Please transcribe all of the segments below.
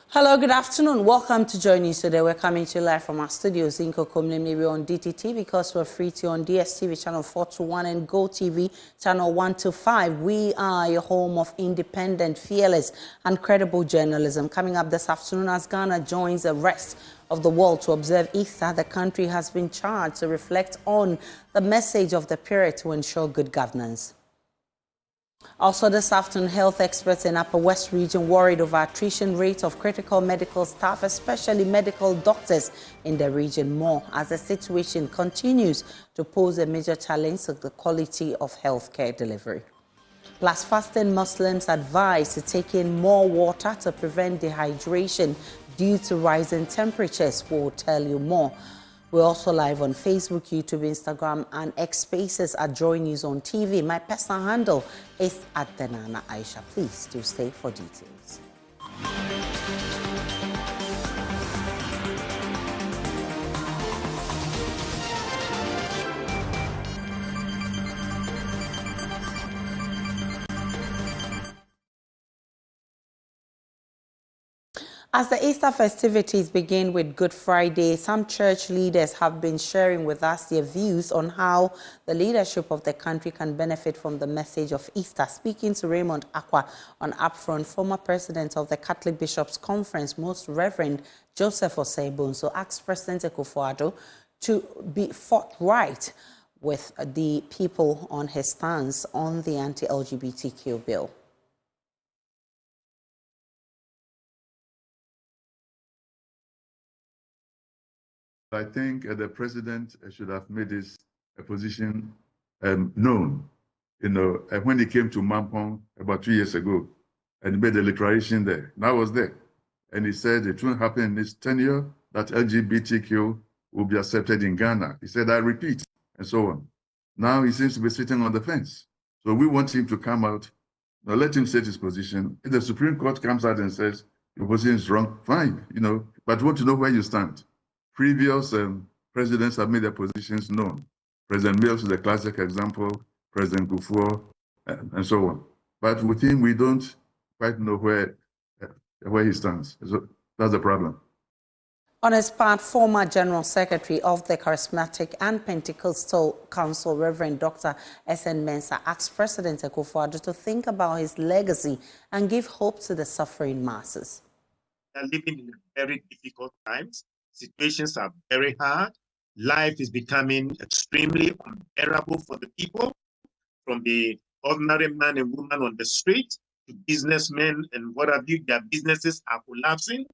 Hello, good afternoon. Welcome to Joy News today. We're coming to you live from our studios in Kokomle, maybe on DTT because we're free to on DSTV channel 421 and Go TV channel 125. We are your home of independent, fearless, and credible journalism. Coming up this afternoon, as Ghana joins the rest of the world to observe Easter, the country has been charged to reflect on the message of the period to ensure good governance. Also this afternoon, health experts in Upper West region worried over attrition rate of critical medical staff, especially medical doctors in the region, more as the situation continues to pose a major challenge to the quality of healthcare delivery. Plus, fasting Muslims advised to take in more water to prevent dehydration due to rising temperatures. We'll tell you more. We're also live on Facebook, YouTube, Instagram, and X Spaces at Joy News on TV. My personal handle is @Denana Aisha. Please do stay for details. As the Easter festivities begin with Good Friday, some church leaders have been sharing with us their views on how the leadership of the country can benefit from the message of Easter. Speaking to Raymond Aqua on Upfront, former president of the Catholic Bishops' Conference, Most Reverend Joseph Osei-Bonsu, asked President Akufo-Addo to be forthright with the people on his stance on the anti-LGBTQ bill. I think the president should have made his position known. When he came to Mampong about 2 years ago, and he made a declaration there. And I was there. And he said it won't happen in his tenure that LGBTQ will be accepted in Ghana. He said, I repeat, and so on. Now he seems to be sitting on the fence. So we want him to come out. Now let him set his position. If the Supreme Court comes out and says your position is wrong, fine, but we want to know where you stand. Previous presidents have made their positions known. President Mills is a classic example, President Kufuor, and so on. But with him, we don't quite know where he stands. So that's the problem. On his part, former General Secretary of the Charismatic and Pentecostal Council, Reverend Dr. SN Mena, asked President Akufo-Addo to think about his legacy and give hope to the suffering masses. We are living in very difficult times. Situations are very hard. Life is becoming extremely unbearable for the people, from the ordinary man and woman on the street to businessmen and what have you. Their businesses are collapsing.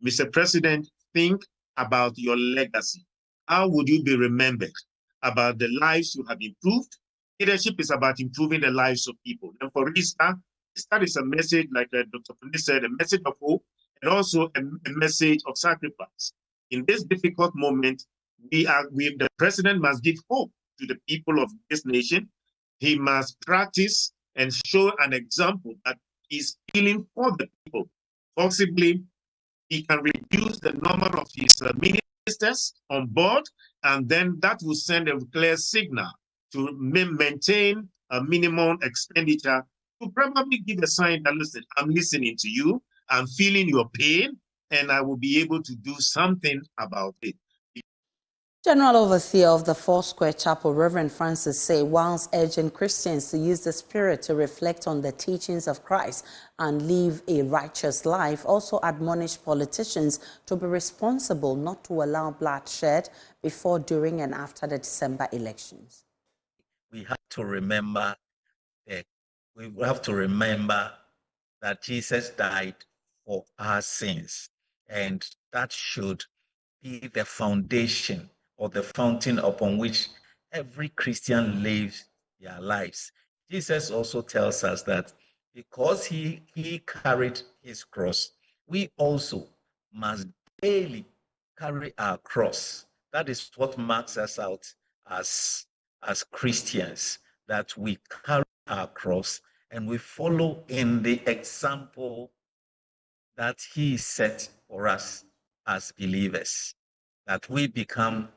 Mr. President, think about your legacy. How would you be remembered? About the lives you have improved? Leadership is about improving the lives of people. And for Easter is a message, like Dr. Pundi said, a message of hope and also a message of sacrifice. In this difficult moment, the president must give hope to the people of this nation. He must practice and show an example that is healing for the people. Possibly, he can reduce the number of his ministers on board, and then that will send a clear signal to maintain a minimum expenditure, to probably give a sign that, listen, I'm listening to you, I'm feeling your pain, and I will be able to do something about it. General Overseer of the Foursquare Chapel, Rev Francis say, whilst urging Christians to use the Spirit to reflect on the teachings of Christ and live a righteous life, also admonish politicians to be responsible not to allow bloodshed before, during, and after the December elections. We have to remember that Jesus died for our sins, and that should be the foundation or the fountain upon which every Christian lives their lives. Jesus also tells us that because he carried his cross, we also must daily carry our cross. That is what marks us out as Christians, that we carry our cross and we follow in the example that he set for us as believers, that we become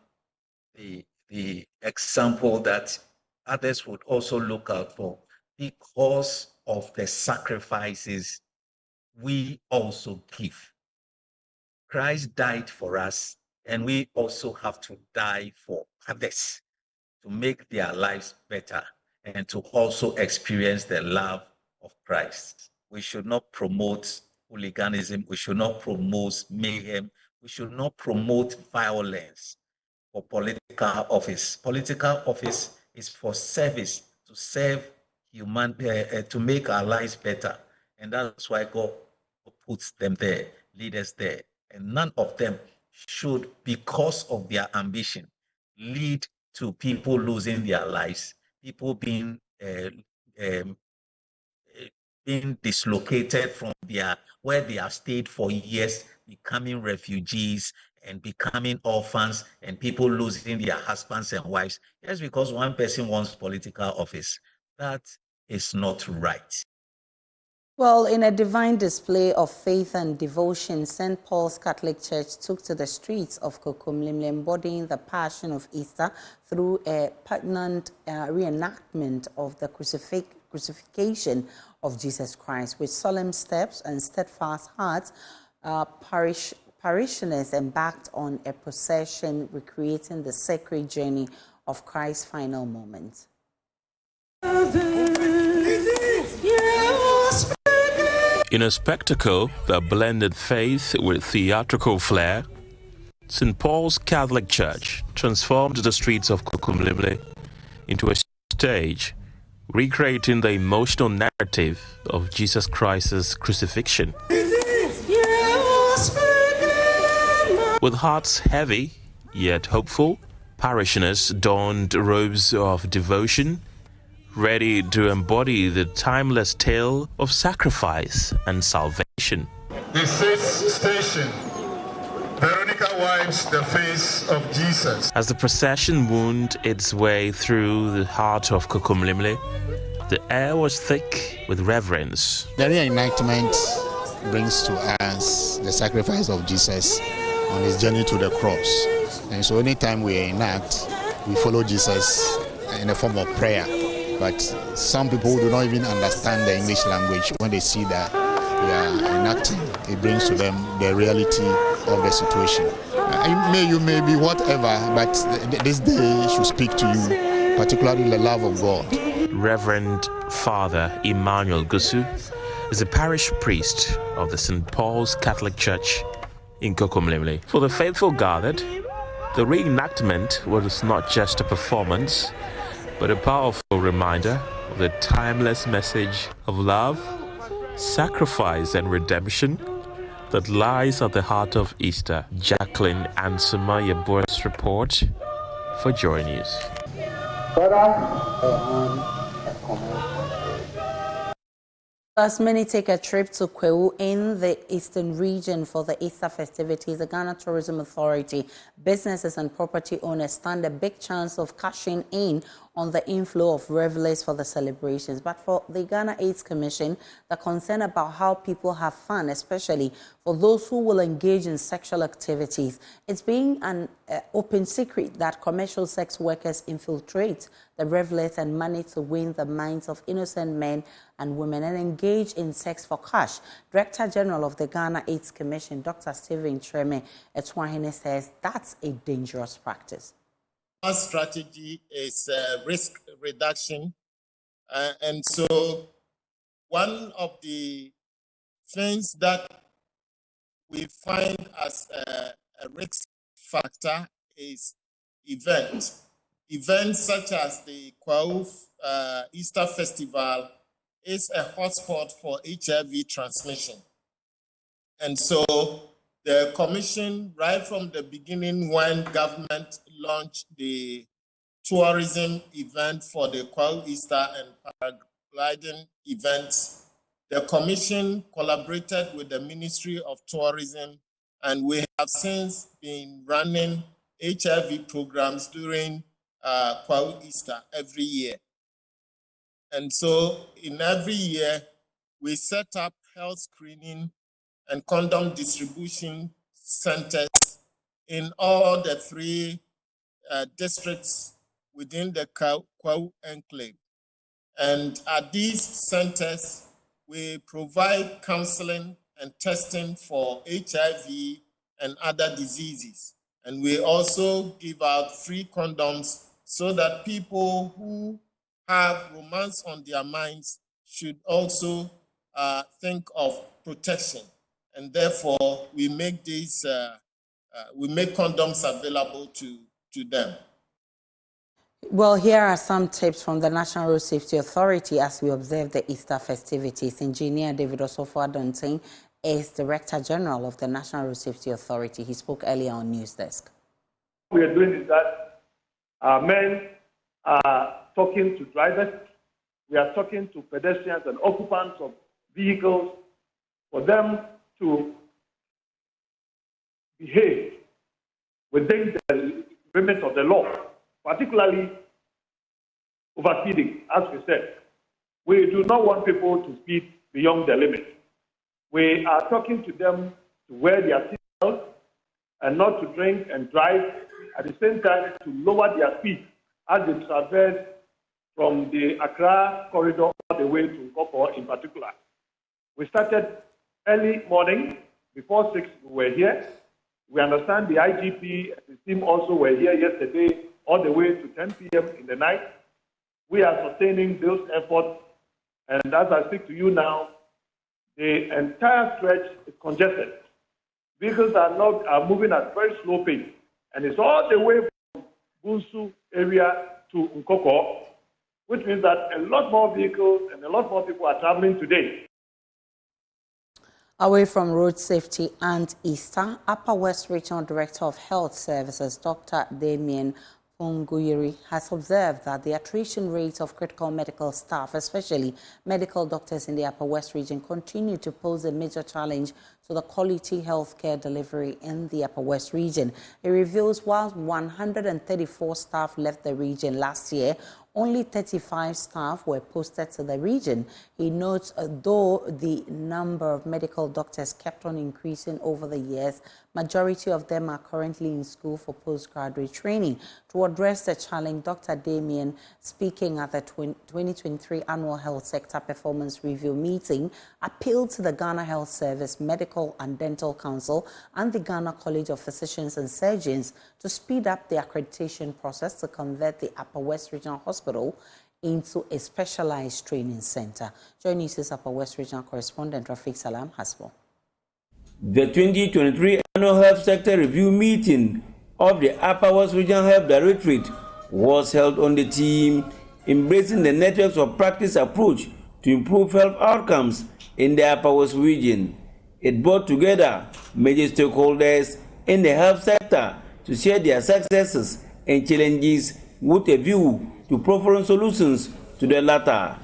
the example that others would also look out for because of the sacrifices we also give. Christ died for us, and we also have to die for others to make their lives better and to also experience the love of Christ. We should not promote hooliganism. We should not promote mayhem. We should not promote violence for political office. Political office is for service, to serve to make our lives better. And that's why God puts them there, leaders there. And none of them should, because of their ambition, lead to people losing their lives, people being dislocated from where they have stayed for years, becoming refugees and becoming orphans, and people losing their husbands and wives just because one person wants political office. That is not right. Well, in a divine display of faith and devotion, St. Paul's Catholic Church took to the streets of Kokomlemle, embodying the Passion of Easter through a poignant reenactment of the crucifixion of Jesus Christ. With solemn steps and steadfast hearts, parishioners embarked on a procession recreating the sacred journey of Christ's final moments. In a spectacle that blended faith with theatrical flair, St. Paul's Catholic Church transformed the streets of Kokomlemle into a stage, recreating the emotional narrative of Jesus Christ's crucifixion. With hearts heavy yet hopeful, parishioners donned robes of devotion, ready to embody the timeless tale of sacrifice and salvation. The sixth station, Veronica wipes the face of Jesus. As the procession wound its way through the heart of Kokomlemle, the air was thick with reverence. The reenactment brings to us the sacrifice of Jesus on his journey to the cross. And so anytime we enact, we follow Jesus in a form of prayer. But some people do not even understand the English language. When they see that we are enacting, it brings to them the reality of the situation. You may be whatever, but this day should speak to you, particularly the love of God. Reverend Father Emmanuel Gusu is the parish priest of the St. Paul's Catholic Church in Kokomlemle. For the faithful gathered, the reenactment was not just a performance, but a powerful reminder of the timeless message of love, sacrifice, and redemption that lies at the heart of Easter. Jacqueline Ansema Yabor's report for Joy News. As many take a trip to Kwewu in the eastern region for the Easter festivities, the Ghana Tourism Authority, businesses and property owners stand a big chance of cashing in on the inflow of revelers for the celebrations. But for the Ghana AIDS Commission, the concern about how people have fun, especially for those who will engage in sexual activities, it's being an open secret that commercial sex workers infiltrate the revelers and money to win the minds of innocent men and women and engage in sex for cash. Director General of the Ghana AIDS Commission, Dr. Stephen Treme Etwahene, says that's a dangerous practice. Our strategy is risk reduction. And so one of the things that we find as a risk factor is events. Events such as the Kwewu Easter Festival is a hotspot for HIV transmission. And so the Commission, right from the beginning when government launched the tourism event for the Kwewu Easter and paragliding events, the Commission collaborated with the Ministry of Tourism, and we have since been running HIV programs during Kwewu Easter every year. And so in every year, we set up health screening and condom distribution centers in all the three districts within the Kwewu enclave. And at these centers, we provide counseling and testing for HIV and other diseases. And we also give out free condoms so that people who have romance on their minds should also think of protection. And therefore, we make these we make condoms available to them. Well, here are some tips from the National Road Safety Authority as we observe the Easter festivities. Engineer David Osofo-Adontain is Director General of the National Road Safety Authority. He spoke earlier on News Desk. What we are doing is that our men are talking to drivers. We are talking to pedestrians and occupants of vehicles for them to behave within the limits of the law, particularly overspeeding, as we said. We do not want people to speed beyond the limit. We are talking to them to wear their seatbelts and not to drink and drive, at the same time to lower their speed as they traverse from the Accra corridor all the way to Nkoko in particular. We started early morning, before 6 we were here. We understand the IGP and the team also were here yesterday all the way to 10 p.m. in the night. We are sustaining those efforts, and as I speak to you now, the entire stretch is congested. Vehicles are moving at very slow pace, and it's all the way from Bunsu area to Nkoko, which means that a lot more vehicles and a lot more people are traveling today. Away from road safety and Easter, Upper West Regional Director of Health Services, Dr. Damien Ponguyiri, has observed that the attrition rates of critical medical staff, especially medical doctors in the Upper West region, continue to pose a major challenge to the quality healthcare delivery in the Upper West region. It reveals while 134 staff left the region last year, only 35 staff were posted to the region. He notes though the number of medical doctors kept on increasing over the years, majority of them are currently in school for postgraduate training. To address the challenge, Dr. Damien, speaking at the 2023 Annual Health Sector Performance Review meeting, appealed to the Ghana Health Service, Medical and Dental Council and the Ghana College of Physicians and Surgeons to speed up the accreditation process to convert the Upper West Regional Hospital into a specialized training center. Joining us is Upper West Regional Correspondent Rafiq Salam Hasbo. The 2023 Annual Health Sector Review meeting of the Upper West Regional Health Directorate was held on the theme Embracing the Networks of Practice approach to improve health outcomes in the Upper West region. It brought together major stakeholders in the health sector to share their successes and challenges with a view to providing solutions to the latter.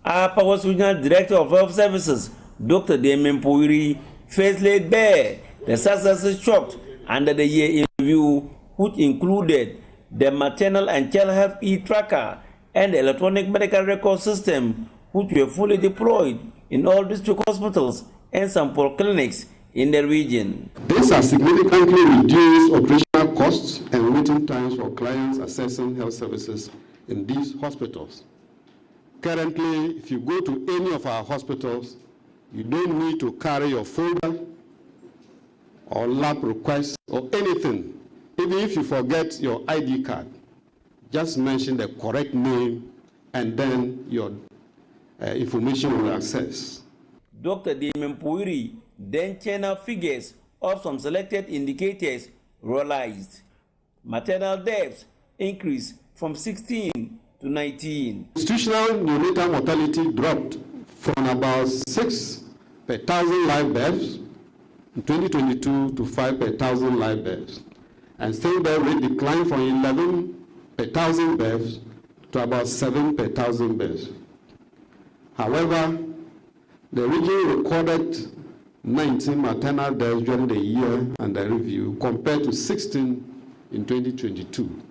Upper West Regional Director of Health Services, Dr. Damien Ponguyiri, first laid bare the successes chalked under the year in review, which included the maternal and child health e-tracker and the electronic medical record system, which were fully deployed in all district hospitals and sample clinics in the region. This has significantly reduced operational costs and waiting times for clients accessing health services in these hospitals. Currently, if you go to any of our hospitals, you don't need to carry your folder or lab request or anything. Even if you forget your ID card, just mention the correct name and then your information will access. Dr. Damien Ponguyiri then channeled figures of some selected indicators realized. Maternal deaths increased from 16 to 19. Institutional neonatal mortality dropped from about 6 per 1,000 live births in 2022 to 5 per 1,000 live births. And stillbirth rate declined from 11 per 1,000 births to about 7 per 1,000 births. However, the region recorded 19 maternal deaths during the year under review compared to 16 in 2022,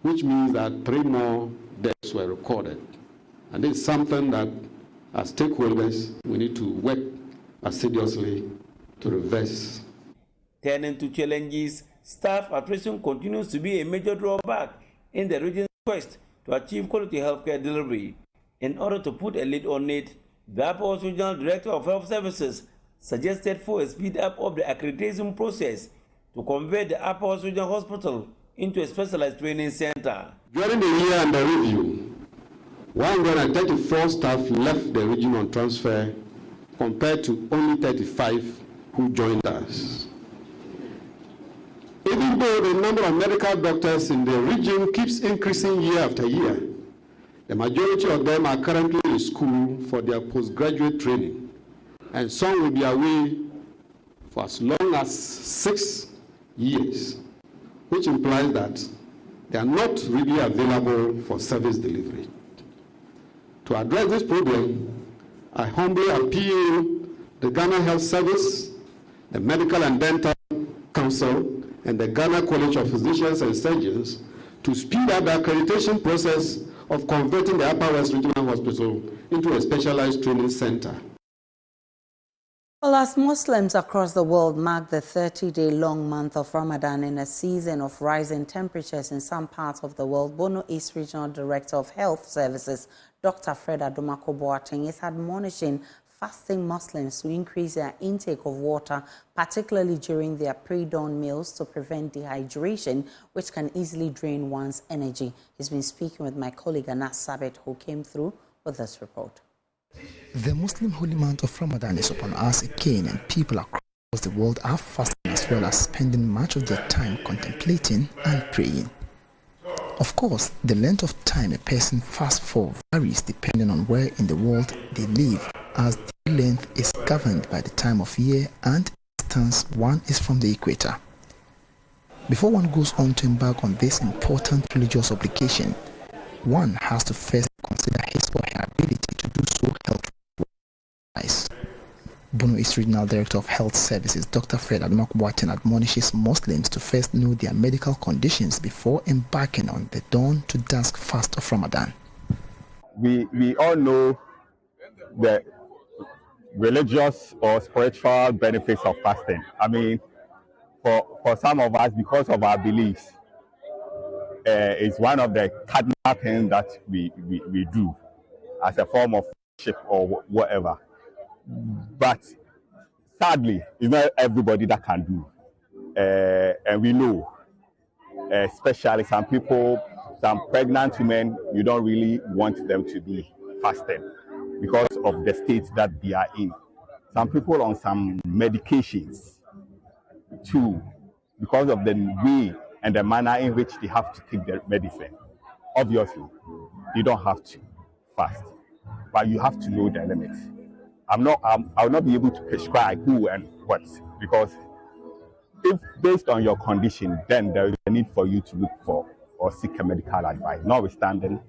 which means that 3 more deaths were recorded. And it's something that as stakeholders we need to work assiduously to reverse. Turning to challenges, staff attrition continues to be a major drawback in the region's quest to achieve quality healthcare delivery. In order to put a lid on it, the Upper West Regional Director of Health Services suggested for a speed up of the accreditation process to convert the Upper West Regional Hospital into a specialized training center. During the year under review, 134 staff left the region on transfer compared to only 35 who joined us. Even though the number of medical doctors in the region keeps increasing year after year, the majority of them are currently in school for their postgraduate training, and some will be away for as long as 6 years, which implies that they are not really available for service delivery. To address this problem, I humbly appeal the Ghana Health Service, the Medical and Dental Council, and the Ghana College of Physicians and Surgeons to speed up the accreditation process of converting the Upper West Regional Hospital into a specialized training center. Well, as Muslims across the world mark the 30-day-long month of Ramadan in a season of rising temperatures in some parts of the world, Bono East Regional Director of Health Services, Dr. Fred Adomako Boateng, is admonishing fasting Muslims to increase their intake of water, particularly during their pre-dawn meals, to prevent dehydration, which can easily drain one's energy. He's been speaking with my colleague Anas Sabet, who came through with this report. The Muslim holy month of Ramadan is upon us again, and people across the world are fasting as well as spending much of their time contemplating and praying. Of course, the length of time a person fasts for varies depending on where in the world they live, as the length is governed by the time of year and distance one is from the equator. Before one goes on to embark on this important religious obligation, one has to first consider his or her ability to do so health-wise. Bono East Regional Director of Health Services, Dr. Fred Adomako Boateng, admonishes Muslims to first know their medical conditions before embarking on the dawn to dusk fast of Ramadan. We all know the religious or spiritual benefits of fasting. I mean, for some of us, because of our beliefs, it's one of the cardinal things that we do as a form of worship or whatever. But sadly, it's not everybody that can do. And we know, especially some people, some pregnant women, you don't really want them to be fasting because of the state that they are in. Some people on some medications too, because of the way and the manner in which they have to take their medicine. Obviously, you don't have to fast, but you have to know the limits. I will not be able to prescribe who and what, because if based on your condition, then there is a need for you to look for or seek a medical advice. Notwithstanding,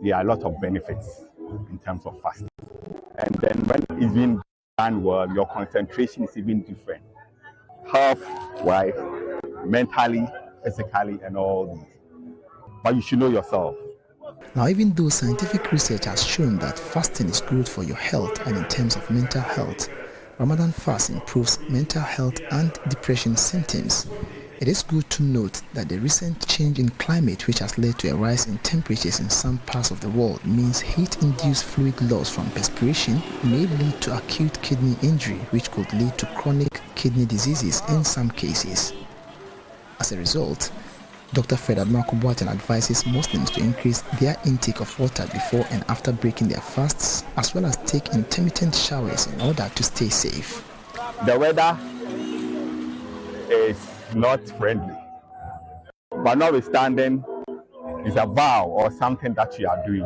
there are a lot of benefits in terms of fasting. And then when it's being done well, your concentration is even different. Health-wise, mentally, physically, and all these. But you should know yourself. Now, even though scientific research has shown that fasting is good for your health and in terms of mental health, Ramadan fast improves mental health and depression symptoms. It is good to note that the recent change in climate, which has led to a rise in temperatures in some parts of the world, means heat-induced fluid loss from perspiration may lead to acute kidney injury, which could lead to chronic kidney diseases in some cases. As a result, Dr. Fred Adomako Boateng advises Muslims to increase their intake of water before and after breaking their fasts, as well as take intermittent showers in order to stay safe. The weather is not friendly, but notwithstanding, it's a vow or something that you are doing.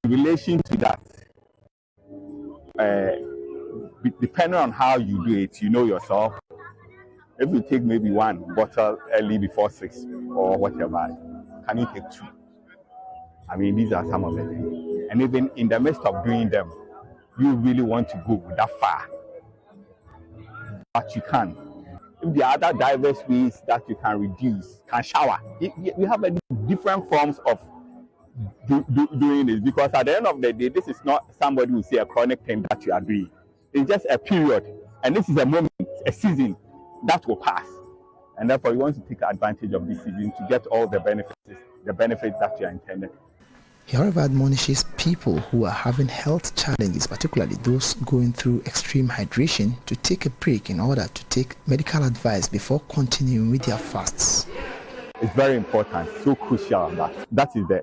In relation to that, depending on how you do it, you know yourself. If you take maybe one bottle early before 6 or whatever, can you take 2? I mean, these are some of the things. And even in the midst of doing them, you really want to go that far. But you can. If there are other diverse ways that you can reduce, can shower. We have different forms of doing it, because at the end of the day, this is not somebody who say a chronic thing that you are doing. It's just a period. And this is a moment, a season that will pass, and therefore you want to take advantage of this season to get all the benefits that you are intended. He, however, admonishes people who are having health challenges, particularly those going through extreme hydration, to take a break in order to take medical advice before continuing with their fasts. It's very important, so crucial that is the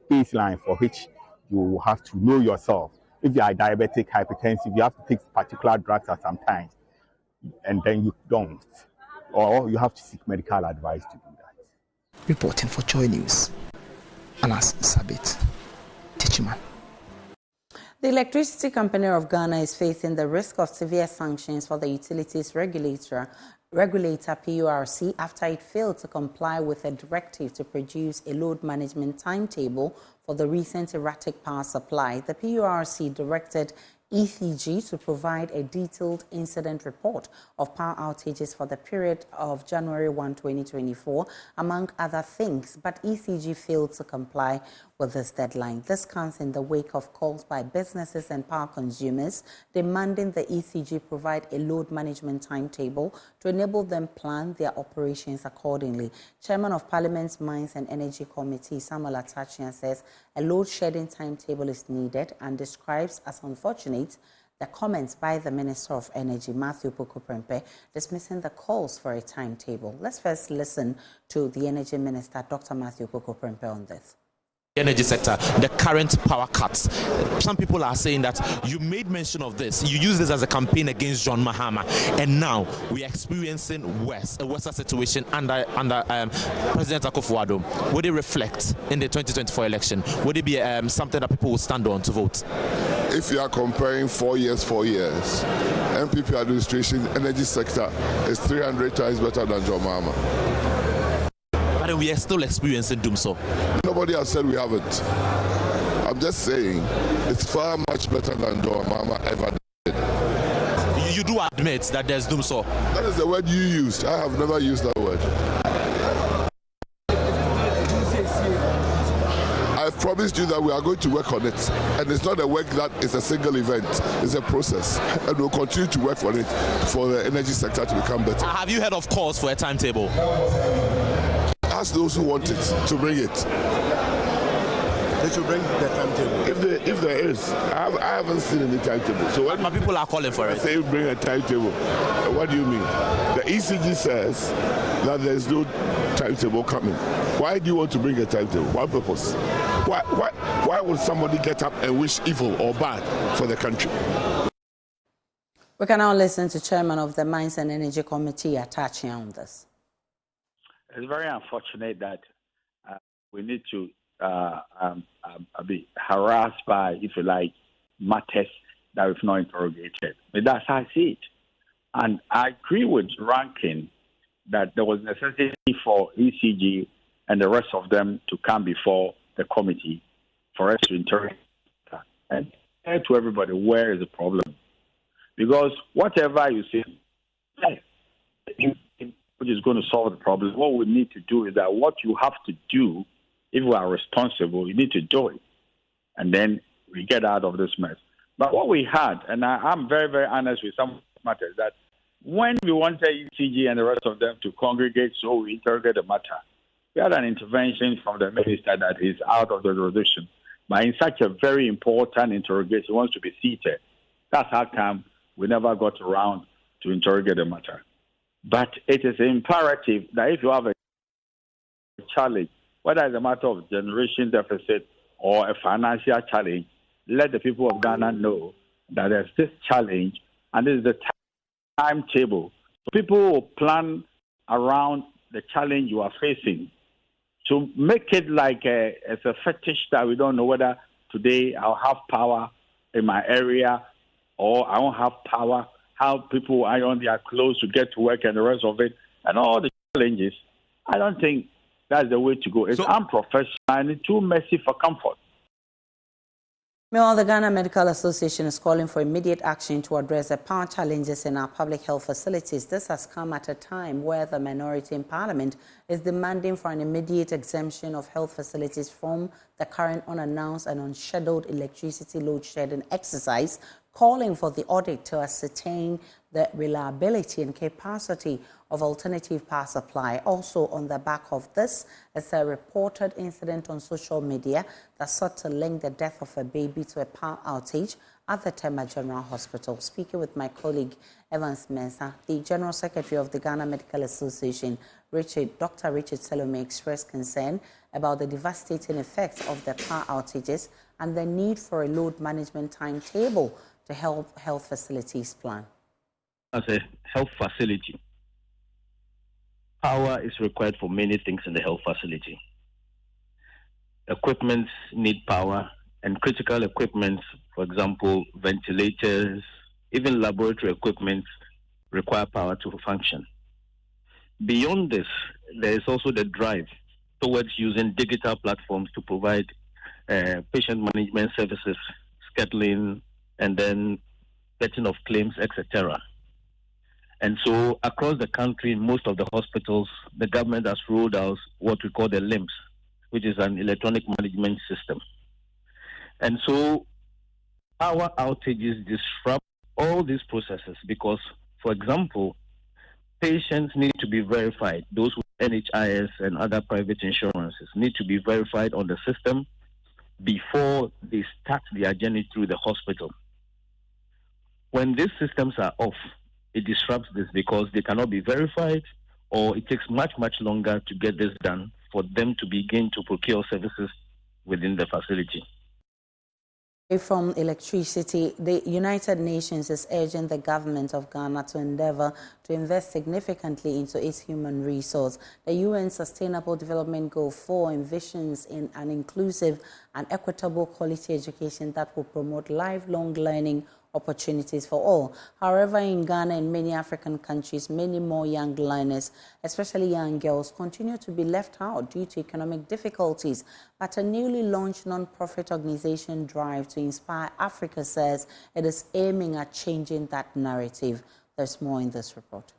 baseline for which you have to know yourself. If you are diabetic, hypertensive, you have to take particular drugs at some times, and then you don't, or you have to seek medical advice to do that. Reporting for Joy News, Anas Sabit, Tichiman. The Electricity Company of Ghana is facing the risk of severe sanctions for the utilities regulator PURC after it failed to comply with a directive to produce a load management timetable for the recent erratic power supply. The PURC directed ECG to provide a detailed incident report of power outages for the period of January 1, 2024, among other things, but ECG failed to comply with this deadline. This comes in the wake of calls by businesses and power consumers demanding the ECG provide a load management timetable to enable them plan their operations accordingly. Chairman of Parliament's Mines and Energy Committee, Samuel Atachian, says a load shedding timetable is needed and describes as unfortunate the comments by the Minister of Energy, Matthew Poku-Prempeh, dismissing the calls for a timetable. Let's first listen to the Energy Minister, Dr. Matthew Poku-Prempeh, on this. Energy sector, the current power cuts. Some people are saying that you made mention of this. You use this as a campaign against John Mahama, and now we are experiencing a worse situation under President Akufo-Addo. Would it reflect in the 2024 election? Would it be something that people will stand on to vote? If you are comparing 4 years, MPP administration energy sector is 300 times better than John Mahama. But we are still experiencing doom so. Nobody has said we haven't. I'm just saying it's far much better than John Mahama ever did. You do admit that there's doom so. That is the word you used. I have never used that word. I've promised you that we are going to work on it. And it's not a work that is a single event. It's a process. And we'll continue to work on it for the energy sector to become better. Have you heard of calls for a timetable? Ask those who want it to bring it. They should bring the timetable. If there is, I haven't seen any timetable. So when people are calling for it, say bring a timetable, what do you mean? The ECG says that there is no timetable coming. Why do you want to bring a timetable? What purpose? Why would somebody get up and wish evil or bad for the country? We can now listen to Chairman of the Mines and Energy Committee, Atachian, on this. It's very unfortunate that we need to be harassed by, if you like, matters that we've not interrogated. But that's how I see it. And I agree with Rankin that there was necessity for ECG and the rest of them to come before the committee for us to interrogate and tell to everybody where is the problem. Because whatever you say, which is going to solve the problem, what we need to do is that what you have to do, if we are responsible, you need to do it. And then we get out of this mess. But what we had, and I'm very, very honest with some matters, that when we wanted ECG and the rest of them to congregate so we interrogate the matter, we had an intervention from the minister that is out of the jurisdiction. But in such a very important interrogation, he wants to be seated. That's how come we never got around to interrogate the matter. But it is imperative that if you have a challenge, whether it's a matter of generation deficit or a financial challenge, let the people of Ghana know that there's this challenge and this is the timetable. So people will plan around the challenge you are facing. To make it like it's a fetish that we don't know whether today I'll have power in my area or I won't have power, how people iron their clothes to get to work and the rest of it, and all the challenges. I don't think that's the way to go. It's unprofessional and too messy for comfort. Meanwhile, the Ghana Medical Association is calling for immediate action to address the power challenges in our public health facilities. This has come at a time where the minority in Parliament is demanding for an immediate exemption of health facilities from the current unannounced and unscheduled electricity load shedding exercise, calling for the audit to ascertain the reliability and capacity of alternative power supply. Also on the back of this is a reported incident on social media that sought to link the death of a baby to a power outage at the Tema General Hospital. Speaking with my colleague SN Mena, the General Secretary of the Ghana Medical Association, Dr. Richard Salome, expressed concern about the devastating effects of the power outages and the need for a load management timetable to help health facilities plan. As a health facility, power is required for many things in the health facility. Equipment need power, and critical equipment, for example, ventilators, even laboratory equipment, require power to function. Beyond this, there is also the drive towards using digital platforms to provide patient management services, scheduling, and then getting of claims, etc. And so across the country, in most of the hospitals, the government has rolled out what we call the LIMS, which is an electronic management system. And so power outages disrupt all these processes because, for example, patients need to be verified. Those with NHIS and other private insurances need to be verified on the system before they start their journey through the hospital. When these systems are off, it disrupts this because they cannot be verified, or it takes much, much longer to get this done for them to begin to procure services within the facility. From electricity, the United Nations is urging the government of Ghana to endeavor to invest significantly into its human resource. The UN Sustainable Development Goal 4 envisions in an inclusive and equitable quality education that will promote lifelong learning opportunities for all. However, in Ghana and many African countries, many more young learners, especially young girls, continue to be left out due to economic difficulties. But a newly launched non-profit organization, Drive to Inspire Africa, says it is aiming at changing that narrative. There's more in this report.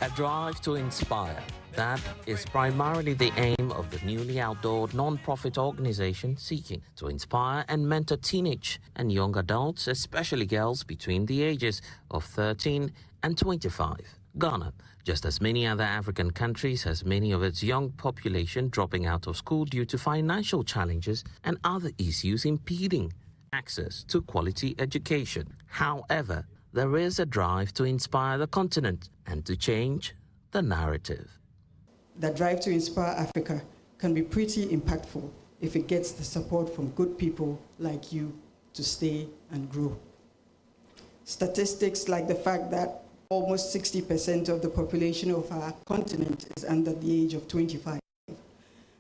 A drive to inspire. That is primarily the aim of the newly outlawed non-profit organization seeking to inspire and mentor teenage and young adults, especially girls between the ages of 13 and 25. Ghana, just as many other African countries, has many of its young population dropping out of school due to financial challenges and other issues impeding access to quality education. However, there is a drive to inspire the continent and to change the narrative. The Drive to Inspire Africa can be pretty impactful if it gets the support from good people like you to stay and grow. Statistics like the fact that almost 60% of the population of our continent is under the age of 25,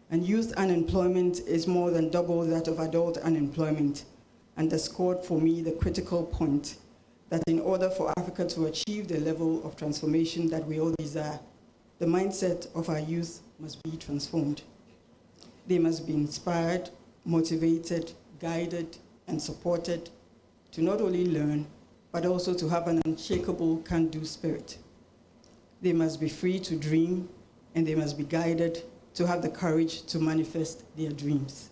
and youth unemployment is more than double that of adult unemployment, underscored for me the critical point that in order for Africa to achieve the level of transformation that we all desire, the mindset of our youth must be transformed. They must be inspired, motivated, guided, and supported to not only learn, but also to have an unshakable can-do spirit. They must be free to dream, and they must be guided to have the courage to manifest their dreams.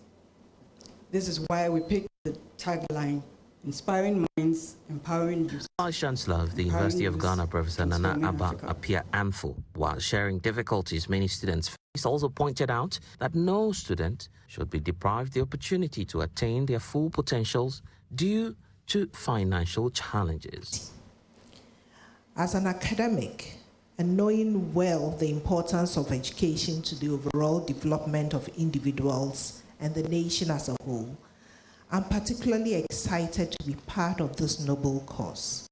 This is why we picked the tagline, Inspiring Minds, Empowering Youth. Vice Chancellor of the University of Ghana, Professor Nana Abba Apia Amfo, while sharing difficulties many students face, also pointed out that no student should be deprived the opportunity to attain their full potentials due to financial challenges. As an academic, and knowing well the importance of education to the overall development of individuals and the nation as a whole, I'm particularly excited to be part of this noble cause.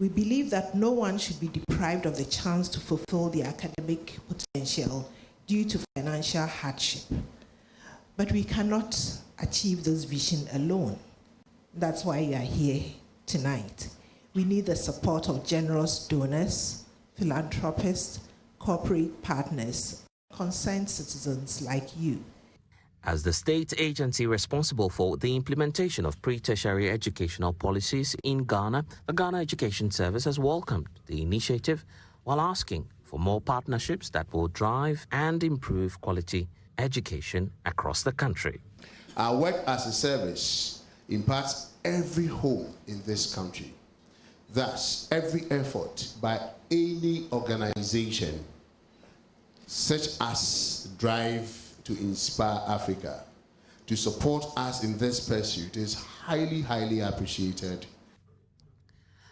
We believe that no one should be deprived of the chance to fulfill their academic potential due to financial hardship. But we cannot achieve this vision alone. That's why we are here tonight. We need the support of generous donors, philanthropists, corporate partners, concerned citizens like you. As the state agency responsible for the implementation of pre-tertiary educational policies in Ghana, the Ghana Education Service has welcomed the initiative while asking for more partnerships that will drive and improve quality education across the country. Our work as a service imparts every home in this country. Thus, every effort by any organization, such as Drive to Inspire Africa, to support us in this pursuit is highly, highly appreciated.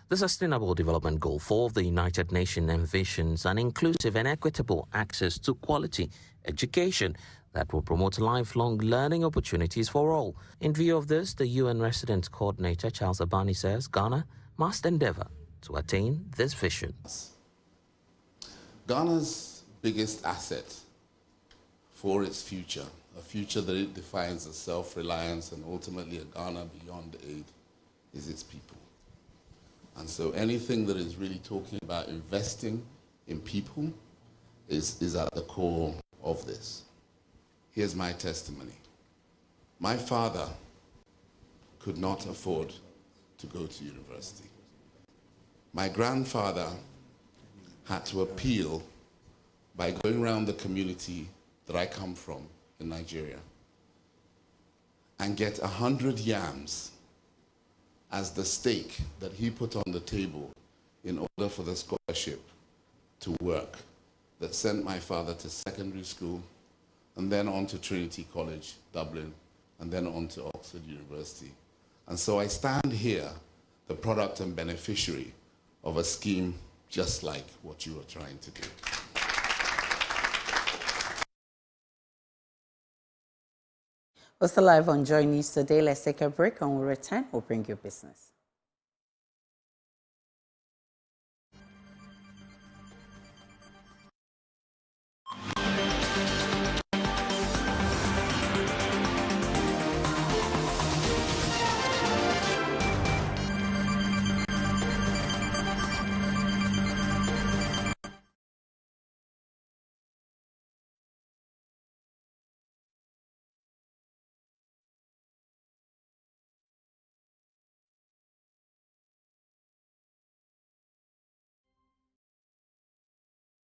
The Sustainable Development Goal 4 of the United Nations envisions an inclusive and equitable access to quality education that will promote lifelong learning opportunities for all. In view of this, the UN Resident Coordinator Charles Abani says Ghana must endeavor to attain this vision. Ghana's biggest asset for its future, a future that it defines as self-reliance and ultimately a Ghana beyond aid, is its people. And so anything that is really talking about investing in people is at the core of this. Here's my testimony. My father could not afford to go to university. My grandfather had to appeal by going around the community that I come from in Nigeria and get 100 yams as the stake that he put on the table in order for the scholarship to work that sent my father to secondary school and then on to Trinity College, Dublin, and then on to Oxford University. And so I stand here, the product and beneficiary of a scheme just like what you are trying to do. We're still live on Joy News today. Let's take a break and we'll return. We'll bring you business.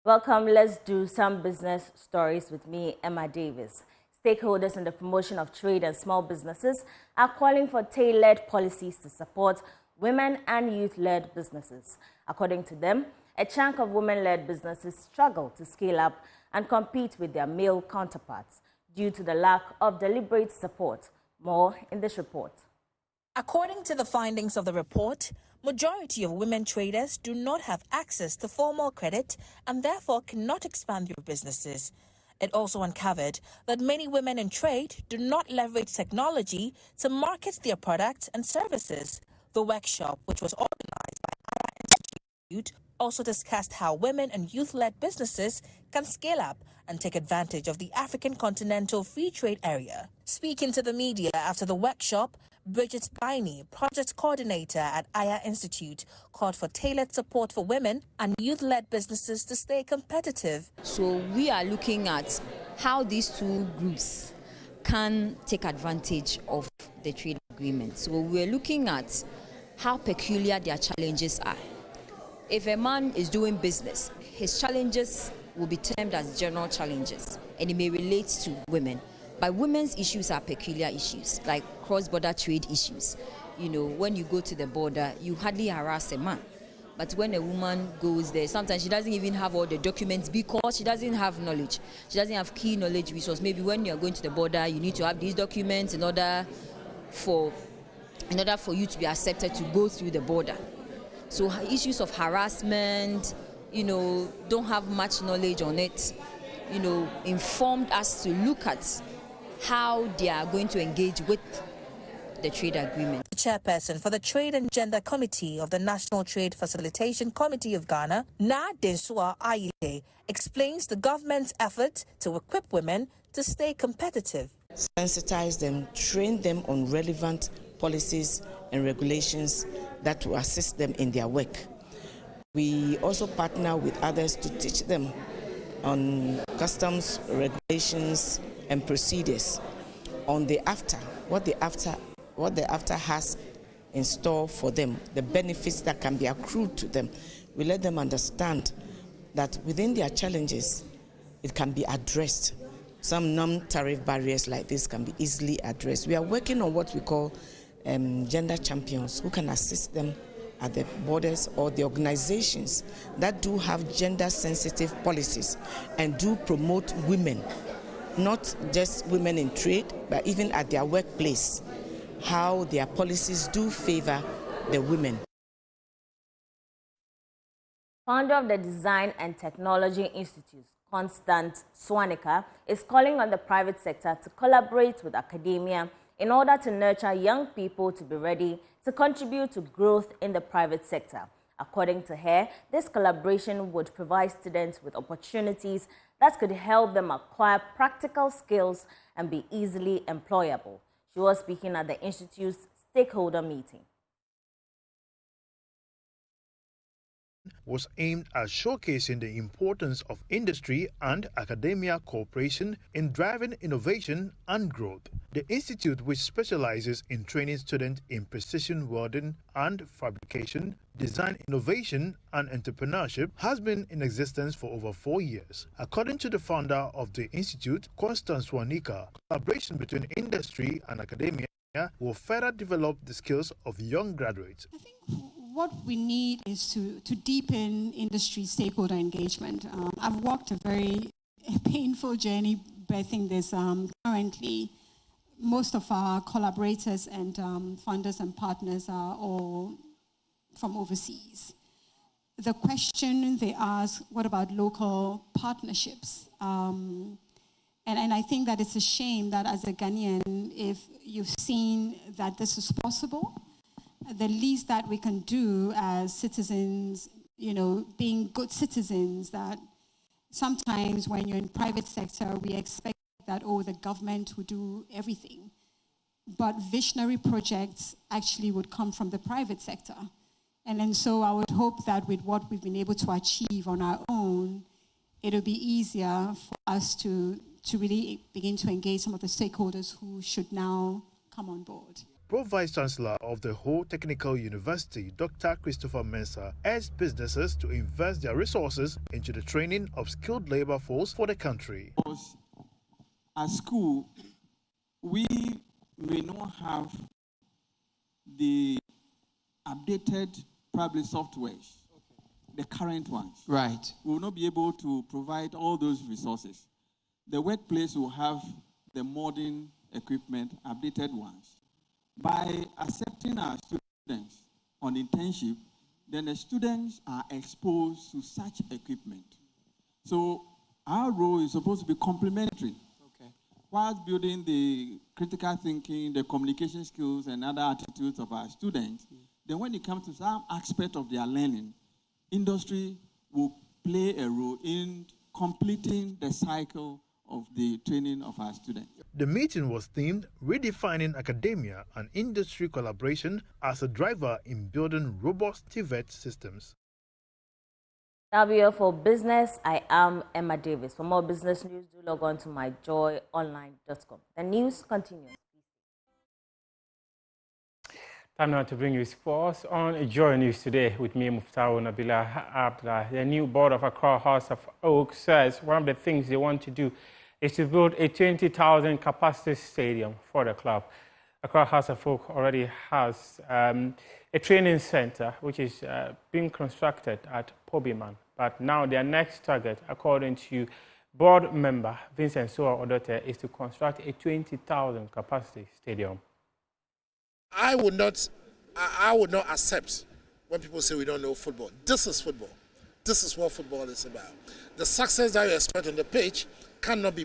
Welcome. Let's do some business stories with me, Emma Davis. Stakeholders in the promotion of trade and small businesses are calling for tailored policies to support women and youth-led businesses. According to them, a chunk of women-led businesses struggle to scale up and compete with their male counterparts due to the lack of deliberate support. More in this report. According to the findings of the report, majority of women traders do not have access to formal credit and therefore cannot expand their businesses. It also uncovered that many women in trade do not leverage technology to market their products and services. The workshop, which was organized by IRA Institute, also discussed how women and youth-led businesses can scale up and take advantage of the African Continental Free Trade Area. Speaking to the media after the workshop, Bridget Biney, project coordinator at IRA Institute, called for tailored support for women and youth-led businesses to stay competitive. So we are looking at how these two groups can take advantage of the trade agreement. So we're looking at how peculiar their challenges are. If a man is doing business, his challenges will be termed as general challenges, and it may relate to women. But women's issues are peculiar issues, like cross-border trade issues. You know, when you go to the border, you hardly harass a man. But when a woman goes there, sometimes she doesn't even have all the documents because she doesn't have knowledge. She doesn't have key knowledge resource. Maybe when you're going to the border, you need to have these documents in order for you to be accepted to go through the border. So issues of harassment, you know, don't have much knowledge on it, you know, informed us to look at how they are going to engage with the trade agreement. The chairperson for the Trade and Gender Committee of the National Trade Facilitation Committee of Ghana, Na Densua Ayile, explains the government's effort to equip women to stay competitive. Sensitize them, train them on relevant policies and regulations that will assist them in their work. We also partner with others to teach them on customs regulations and procedures, on the after, what the after has in store for them, the benefits that can be accrued to them. We let them understand that within their challenges, it can be addressed. Some non-tariff barriers like this can be easily addressed. We are working on what we call gender champions who can assist them at the borders, or the organizations that do have gender-sensitive policies and do promote women, not just women in trade, but even at their workplace, how their policies do favor the women. Founder of the Design and Technology Institute, Constant Swanika, is calling on the private sector to collaborate with academia in order to nurture young people to be ready to contribute to growth in the private sector. According to her, this collaboration would provide students with opportunities that could help them acquire practical skills and be easily employable. She was speaking at the Institute's stakeholder meeting. Was aimed at showcasing the importance of industry and academia cooperation in driving innovation and growth. The institute, which specializes in training students in precision welding and fabrication, design, innovation, and entrepreneurship, has been in existence for over 4 years. According to the founder of the institute, Constance Swanika, collaboration between industry and academia will further develop the skills of young graduates. What we need is to deepen industry stakeholder engagement. I've walked a very painful journey, but I think there's currently most of our collaborators and funders and partners are all from overseas. The question they ask, what about local partnerships? And I think that it's a shame that as a Ghanaian, if you've seen that this is possible, the least that we can do as citizens, being good citizens, that sometimes when you're in private sector, we expect that, the government would do everything. But visionary projects actually would come from the private sector. And so I would hope that with what we've been able to achieve on our own, it'll be easier for us to really begin to engage some of the stakeholders who should now come on board. Pro-Vice-Chancellor of the Ho Technical University, Dr. Christopher Mensah, urged businesses to invest their resources into the training of skilled labor force for the country. At school, we may not have the updated probably softwares, the current ones. Right. We will not be able to provide all those resources. The workplace will have the modern equipment, updated ones. By accepting our students on internship, then the students are exposed to such equipment. So our role is supposed to be complementary. Okay. Whilst building the critical thinking, the communication skills, and other attitudes of our students, then when it comes to some aspect of their learning, industry will play a role in completing the cycle of the training of our students. The meeting was themed Redefining Academia and Industry Collaboration as a Driver in Building Robust TVET Systems. That'll be all for business. I am Emma Davis. For more business news, do log on to myjoyonline.com. The news continues. Time now to bring you sports on Joy News today with me, Muftau Nabila Abdullah. The new board of Accra House of Oak says one of the things they want to do is to build a 20,000 capacity stadium for the club. Accra House of Oak already has a training center which is being constructed at Pobiman. But now their next target, according to board member Vincent Soa Odote, is to construct a 20,000 capacity stadium. I would not accept when people say we don't know football. This is football. This is what football is about. The success that you expect on the pitch cannot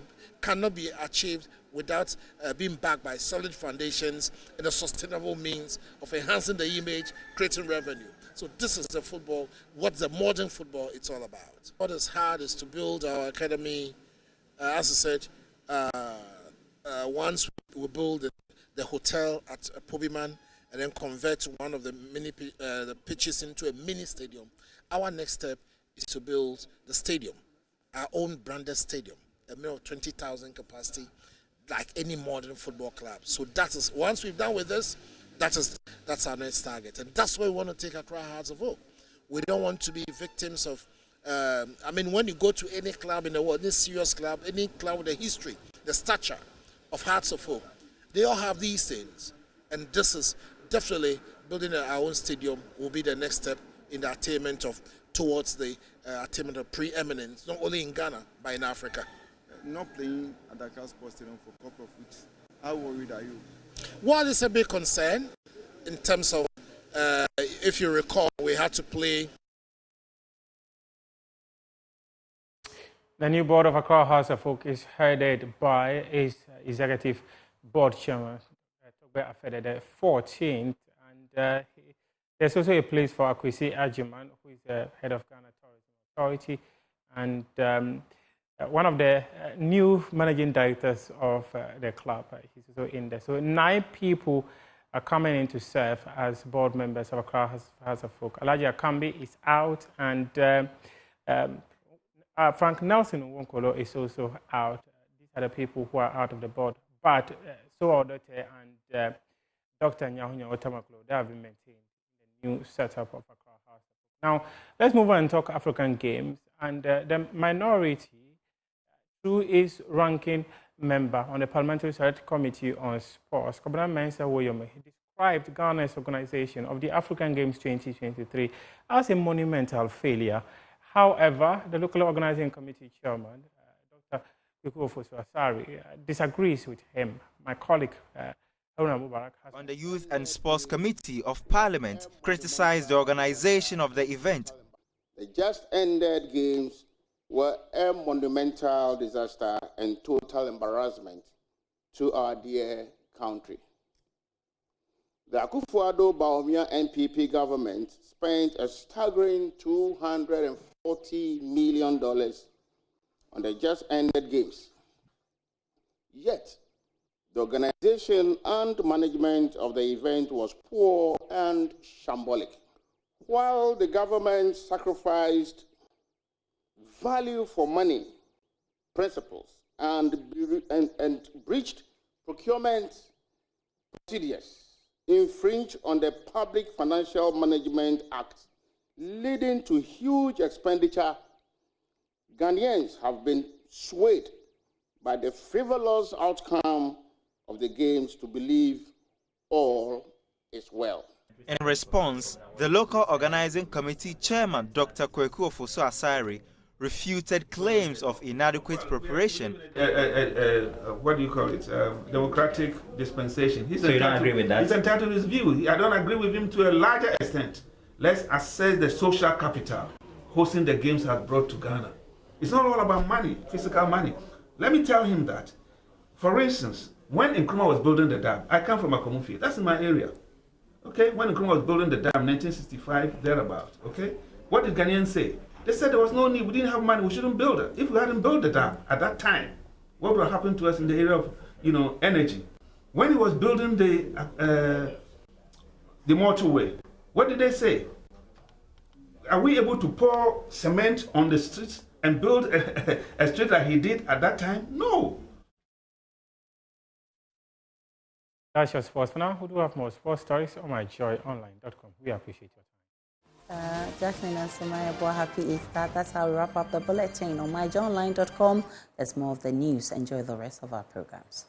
be achieved without being backed by solid foundations and a sustainable means of enhancing the image, creating revenue. So this is the football, what the modern football it's all about. What is hard is to build our academy, as I said, once we build the hotel at Pobiman and then convert one of the the pitches into a mini stadium. Our next step is to build the stadium, our own branded stadium, a minimum of 20,000 capacity, like any modern football club. So that is, once we've done with this, that's our next target. And that's where we want to take Accra Hearts of Oak. We don't want to be victims of, when you go to any club in the world, any serious club, any club with a history, the stature of Hearts of Oak, they all have these things. And this is definitely building our own stadium will be the next step in the attainment of towards the attainment of preeminence, not only in Ghana but in Africa. Not playing at Dakar Sports Stadium for a couple of weeks. How worried are you? Well, it's a big concern in terms of, if you recall, we had to play. The new board of Accra House of Folk is headed by its executive board chairman, the 14th, and there's also a place for Akwesi Ajiman, who is the head of Ghana Tourism Authority, and one of the new managing directors of the club. He's also in there. So 9 people are coming in to serve as board members of Accra House of Folk. Alaji Akambi is out, and Frank Nelson Nwonkolo is also out. These are the people who are out of the board. But so Odote and Dr. Nyahunya Otamaklo, they have been maintained in the new setup of Accra House. Now, let's move on and talk African Games. And the minority, through its ranking member on the Parliamentary Select Committee on Sports, Kobana Mensah Woyome, described Ghana's organization of the African Games 2023 as a monumental failure. However, the local organizing committee chairman, Dr. Ofosu Asari, disagrees with him. My colleague, on the Youth and Sports Committee of Parliament, criticized the organization of the event. The just ended games were a monumental disaster and total embarrassment to our dear country. The Akufo-Addo-Bawumia NPP government spent a staggering $240 million on the just ended games. Yet, the organization and management of the event was poor and shambolic. While the government sacrificed value for money principles and breached procurement procedures, infringed on the Public Financial Management Act, leading to huge expenditure, Ghanaians have been swayed by the frivolous outcome of the games to believe all is well. In response, the local organizing committee chairman, Dr. Kweku Ofosu Asari, refuted claims of inadequate preparation. What do you call it? Democratic dispensation. So you don't agree with that? He's entitled to his view. I don't agree with him to a larger extent. Let's assess the social capital hosting the games has brought to Ghana. It's not all about money, physical money. Let me tell him that. For instance, when Nkrumah was building the dam, I come from Akomufi, that's in my area. Okay, when Nkrumah was building the dam, 1965, thereabout, okay? What did Ghanaians say? They said there was no need, we didn't have money, we shouldn't build it. If we hadn't built the dam at that time, what would have happened to us in the area of, energy? When he was building the motorway, what did they say? Are we able to pour cement on the streets and build a street that he did at that time? No. That's your sports. For now, we do have more sports stories on myjoyonline.com. We appreciate your time. Jasmine and Sumaya, happy Easter. That's how we wrap up the bulletin on myjoyonline.com. There's more of the news. Enjoy the rest of our programs.